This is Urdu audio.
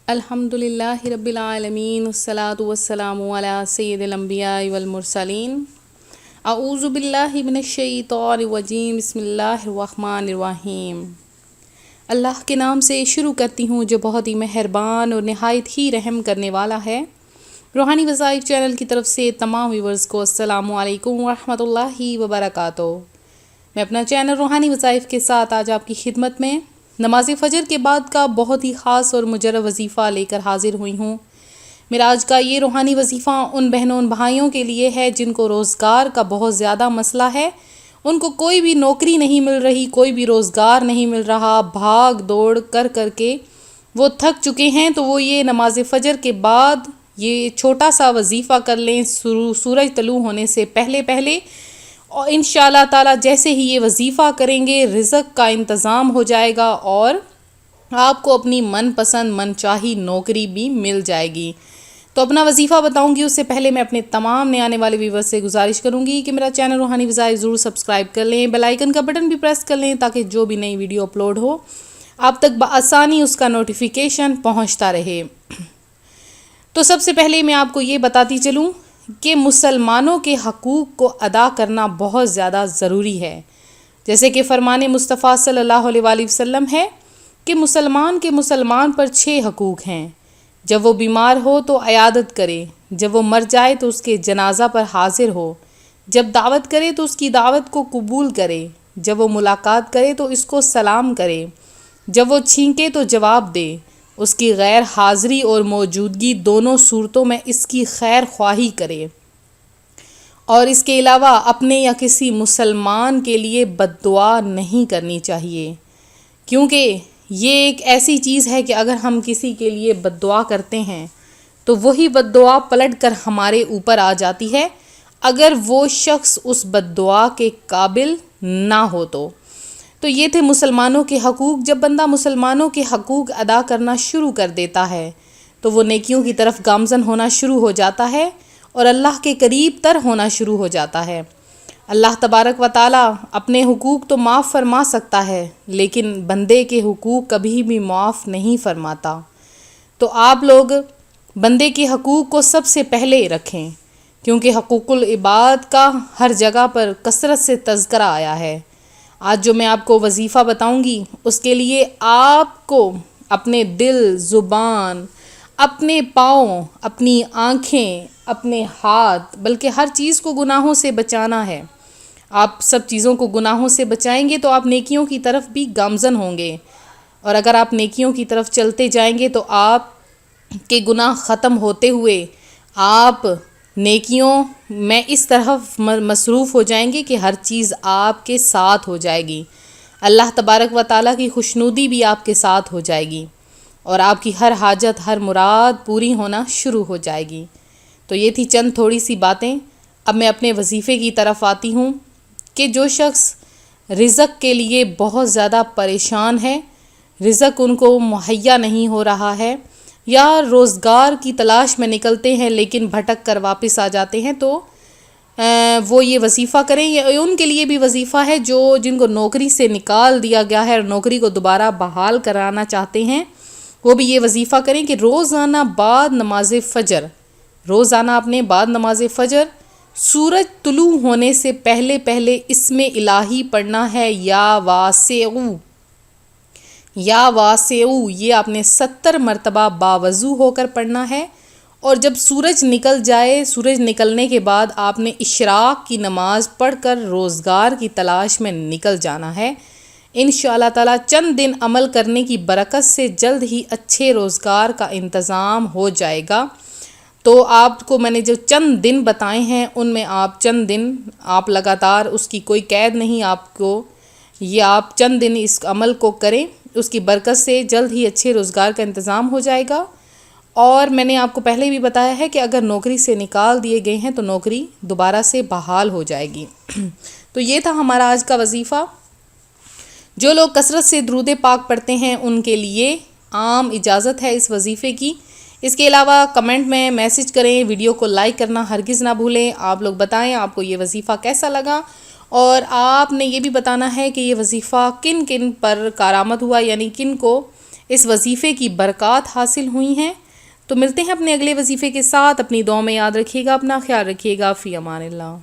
الحمدللہ رب العالمین والصلاة والسلام علی سید الانبیاء والمرسلین اعوذ باللہ من الشیطان الرجیم بسم اللہ الرحمن الرحیم۔ اللہ کے نام سے شروع کرتی ہوں جو بہت ہی مہربان اور نہایت ہی رحم کرنے والا ہے۔ روحانی وظائف چینل کی طرف سے تمام ویورز کو السلام علیکم ورحمۃ اللہ وبرکاتہ۔ میں اپنا چینل روحانی وظائف کے ساتھ آج آپ کی خدمت میں نماز فجر کے بعد کا بہت ہی خاص اور مجرب وظیفہ لے کر حاضر ہوئی ہوں۔ میرا آج کا یہ روحانی وظیفہ ان بہنوں ان بھائیوں کے لیے ہے جن کو روزگار کا بہت زیادہ مسئلہ ہے، ان کو کوئی بھی نوکری نہیں مل رہی، کوئی بھی روزگار نہیں مل رہا، بھاگ دوڑ کر کر کے وہ تھک چکے ہیں، تو وہ یہ نماز فجر کے بعد یہ چھوٹا سا وظیفہ کر لیں سورج طلوع ہونے سے پہلے اور انشاءاللہ تعالی جیسے ہی یہ وظیفہ کریں گے رزق کا انتظام ہو جائے گا اور آپ کو اپنی من پسند من چاہی نوکری بھی مل جائے گی۔ تو اپنا وظیفہ بتاؤں گی اس سے پہلے میں اپنے تمام نئے آنے والے ویورز سے گزارش کروں گی کہ میرا چینل روحانی وظائف ضرور سبسکرائب کر لیں، بیل آئیکن کا بٹن بھی پریس کر لیں تاکہ جو بھی نئی ویڈیو اپلوڈ ہو آپ تک بآسانی اس کا نوٹیفیکیشن پہنچتا رہے۔ تو سب سے پہلے میں آپ کو یہ بتاتی چلوں کہ مسلمانوں کے حقوق کو ادا کرنا بہت زیادہ ضروری ہے، جیسے کہ فرمان مصطفیٰ صلی اللہ علیہ وآلہ وسلم ہے کہ مسلمان پر 6 حقوق ہیں۔ جب وہ بیمار ہو تو عیادت کرے، جب وہ مر جائے تو اس کے جنازہ پر حاضر ہو، جب دعوت کرے تو اس کی دعوت کو قبول کرے، جب وہ ملاقات کرے تو اس کو سلام کرے، جب وہ چھینکے تو جواب دے، اس کی غیر حاضری اور موجودگی دونوں صورتوں میں اس کی خیر خواہی کرے، اور اس کے علاوہ اپنے یا کسی مسلمان کے لیے بد دعا نہیں کرنی چاہیے، کیونکہ یہ ایک ایسی چیز ہے کہ اگر ہم کسی کے لیے بد دعا کرتے ہیں تو وہی بد دعا پلٹ کر ہمارے اوپر آ جاتی ہے اگر وہ شخص اس بد دعا کے قابل نہ ہو تو یہ تھے مسلمانوں کے حقوق۔ جب بندہ مسلمانوں کے حقوق ادا کرنا شروع کر دیتا ہے تو وہ نیکیوں کی طرف گامزن ہونا شروع ہو جاتا ہے اور اللہ کے قریب تر ہونا شروع ہو جاتا ہے۔ اللہ تبارک و تعالی اپنے حقوق تو معاف فرما سکتا ہے لیکن بندے کے حقوق کبھی بھی معاف نہیں فرماتا، تو آپ لوگ بندے کے حقوق کو سب سے پہلے رکھیں، کیونکہ حقوق العباد کا ہر جگہ پر کثرت سے تذکرہ آیا ہے۔ آج جو میں آپ کو وظیفہ بتاؤں گی اس کے لیے آپ کو اپنے دل، زبان، اپنے پاؤں، اپنی آنکھیں، اپنے ہاتھ، بلکہ ہر چیز کو گناہوں سے بچانا ہے۔ آپ سب چیزوں کو گناہوں سے بچائیں گے تو آپ نیکیوں کی طرف بھی گامزن ہوں گے، اور اگر آپ نیکیوں کی طرف چلتے جائیں گے تو آپ کے گناہ ختم ہوتے ہوئے آپ نیکیوں میں اس طرح مصروف ہو جائیں گے کہ ہر چیز آپ کے ساتھ ہو جائے گی، اللہ تبارک و تعالیٰ کی خوشنودی بھی آپ کے ساتھ ہو جائے گی اور آپ کی ہر حاجت ہر مراد پوری ہونا شروع ہو جائے گی۔ تو یہ تھی چند تھوڑی سی باتیں۔ اب میں اپنے وظیفے کی طرف آتی ہوں کہ جو شخص رزق کے لیے بہت زیادہ پریشان ہے، رزق ان کو مہیا نہیں ہو رہا ہے، یا روزگار کی تلاش میں نکلتے ہیں لیکن بھٹک کر واپس آ جاتے ہیں، تو وہ یہ وظیفہ کریں۔ یہ ان کے لیے بھی وظیفہ ہے جو جن کو نوکری سے نکال دیا گیا ہے اور نوکری کو دوبارہ بحال کرانا چاہتے ہیں، وہ بھی یہ وظیفہ کریں کہ روزانہ بعد نماز فجر، روزانہ اپنے بعد نماز فجر سورج طلوع ہونے سے پہلے اسم الہی پڑھنا ہے، یا واسعو، یہ آپ نے 70 مرتبہ باوضو ہو کر پڑھنا ہے، اور جب سورج نکل جائے، سورج نکلنے کے بعد آپ نے اشراق کی نماز پڑھ کر روزگار کی تلاش میں نکل جانا ہے۔ انشاءاللہ تعالی چند دن عمل کرنے کی برکت سے جلد ہی اچھے روزگار کا انتظام ہو جائے گا۔ تو آپ کو میں نے جو چند دن بتائے ہیں ان میں آپ چند دن آپ لگاتار، اس کی کوئی قید نہیں آپ کو، یہ آپ چند دن اس عمل کو کریں، اس کی برکت سے جلد ہی اچھے روزگار کا انتظام ہو جائے گا۔ اور میں نے آپ کو پہلے بھی بتایا ہے کہ اگر نوکری سے نکال دیے گئے ہیں تو نوکری دوبارہ سے بحال ہو جائے گی۔ تو یہ تھا ہمارا آج کا وظیفہ۔ جو لوگ کثرت سے درود پاک پڑھتے ہیں ان کے لیے عام اجازت ہے اس وظیفے کی۔ اس کے علاوہ کمنٹ میں میسج کریں، ویڈیو کو لائک کرنا ہرگز نہ بھولیں۔ آپ لوگ بتائیں آپ کو یہ وظیفہ کیسا لگا، اور آپ نے یہ بھی بتانا ہے کہ یہ وظیفہ کن کن پر کارآمد ہوا، یعنی کن کو اس وظیفے کی برکات حاصل ہوئی ہیں۔ تو ملتے ہیں اپنے اگلے وظیفے کے ساتھ، اپنی دعا میں یاد رکھیے گا، اپنا خیال رکھیے گا، فی امان اللہ۔